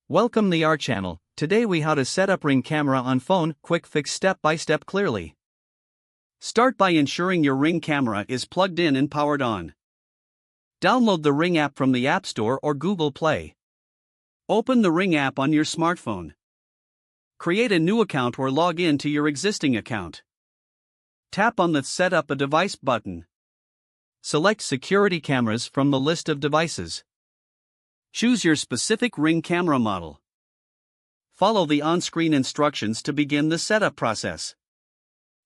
Welcome to our channel. Today we how to set up Ring camera on phone, quick fix step by step clearly. Start by ensuring your Ring camera is plugged in and powered on. Download the Ring app from the App Store or Google Play. Open the Ring app on your smartphone. Create a new account or log in to your existing account. Tap on the Set up a device button. Select security cameras from the list of devices. Choose your specific Ring camera model. Follow the on-screen instructions to begin the setup process.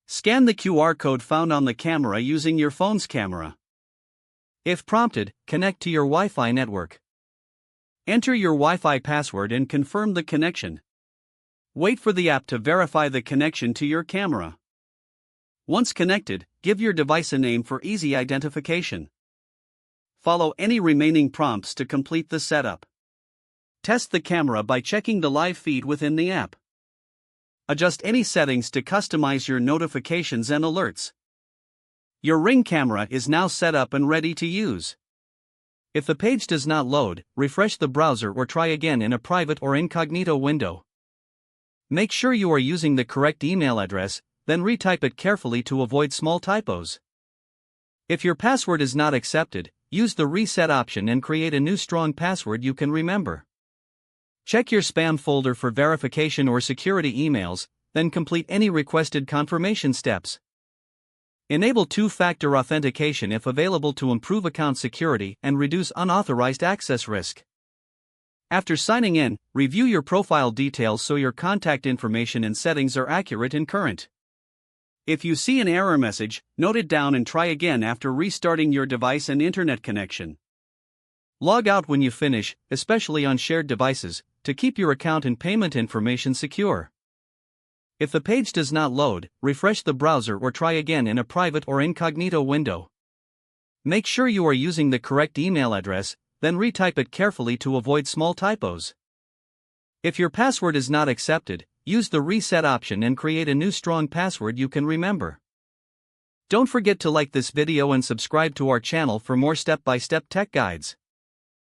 Scan the QR code found on the camera using your phone's camera. If prompted, connect to your Wi-Fi network. Enter your Wi-Fi password and confirm the connection. Wait for the app to verify the connection to your camera. Once connected, give your device a name for easy identification. Follow any remaining prompts to complete the setup. Test the camera by checking the live feed within the app. Adjust any settings to customize your notifications and alerts. Your Ring camera is now set up and ready to use. If the page does not load, refresh the browser or try again in a private or incognito window. Make sure you are using the correct email address, then retype it carefully to avoid small typos. If your password is not accepted, use the reset option and create a new strong password you can remember. Check your spam folder for verification or security emails, then complete any requested confirmation steps. Enable two-factor authentication if available to improve account security and reduce unauthorized access risk. After signing in, review your profile details so your contact information and settings are accurate and current. If you see an error message, note it down and try again after restarting your device and internet connection. Log out when you finish, especially on shared devices, to keep your account and payment information secure. If the page does not load, refresh the browser or try again in a private or incognito window. Make sure you are using the correct email address, then retype it carefully to avoid small typos. If your password is not accepted, use the reset option and create a new strong password you can remember. Don't forget to like this video and subscribe to our channel for more step-by-step tech guides.